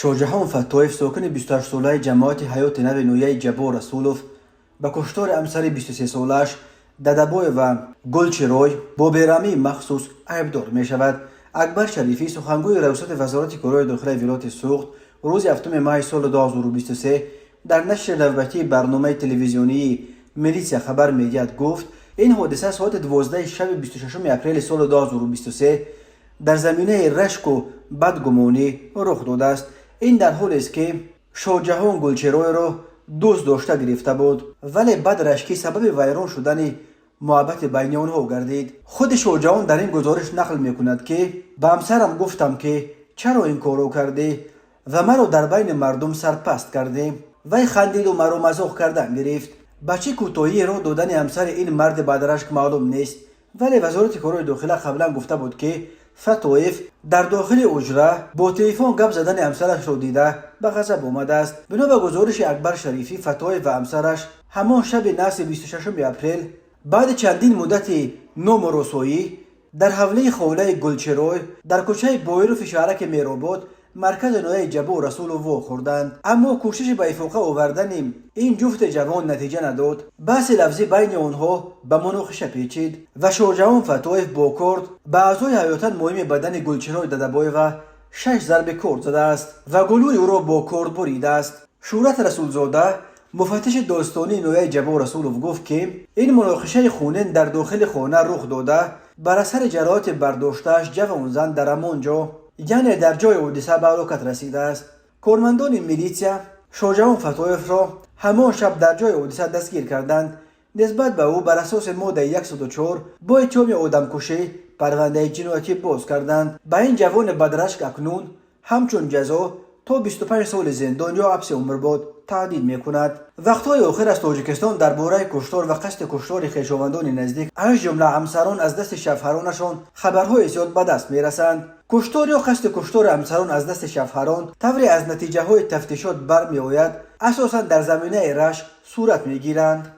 شوجهان فتویف ساکن 28 ساله جماعت حیات نو نویه جبار رسولوف به کشتار همسر 23 سالش ددبوی و گلچروی با بیرامی مخصوص عیبدار می شود. اکبر شریفی سخنگوی رئیست وزارت کارهای داخلی ولایت سوخت روز هفتم ماه سال 2023 در نشر نوبتی برنامه تلویزیونی میلیسیا خبر میدهد گفت این حادثه ساعت 12 شب 26 اپریل سال 2023 در زمینه رشک و بدگمانی رخ داده است. این در حالی است که شاهجهان گلچروی را دوست داشته گرفته بود ولی بد رشکی سبب ویران شدن محبت بین آنها گردید. خود شاهجهان در این گزارش نقل میکند که به همسرم گفتم که چرا این کارو کردی و مرا در بین مردم سرپست کردی. وی خندید و مرا مزاح کردن گرفت. بچه کوتاهی را دادن همسر این مرد بدرشک معلوم نیست ولی وزارت کارهای داخلی قبلا گفته بود که فتویف در داخل اجره با تلفن گپ زدن همسرش را دیده به غضب آمده است. بنا به گزارش اکبر شریفی فتویف و همسرش همان شب نحس 26 اپریل بعد چندین مدت نامرسایی در حوله خانه گلچروی در کوچه بایروف شهرک میرآباد مرکز نویه جبار رسول وا خوردند، اما کوشش به افاقه آوردن این جفت جوان نتیجه نداد. بحث لفظی بین آنها به مناقشه پیچید و شاهجهان فتویف با کرد به اعضای حیاتاً مهم بدن گلچروی ددبای و 6 ضرب کرد زده است و گلوی او را با کرد بریده است. شورت رسولزاده مفتش داستانی نویه جبار رسولوف گفت که این مناقشه خونین در داخل خانه رخ داده بر اثر جراحت برداشتهش جوان زن در همانجا یعنی در جای حادثه به هلاکت رسیده است. کارمندان میلیسیا شاهجهان فتویف را همان شب در جای حادثه دستگیر کردند. نسبت به او بر اساس ماده 104 با اتهام آدمکشی پرونده جنایتی باز کردند. به این جوان بدرشک اکنون همچون جزا تا 25 سال زندان یا حبس عمرباد تهدید میکند. وقتهای آخر از تاجیکستان درباره کشتار و قصد کشتار خویشاوندان نزدیک از جمله همسران از دست شوهرانشان خبرهای زیاد به دست میرسند. کشتار یا قصد کشتار همسران از دست شوهران طوری از نتیجه های تفتیشات برمی آید اساسا در زمینه رشک صورت میگیرند.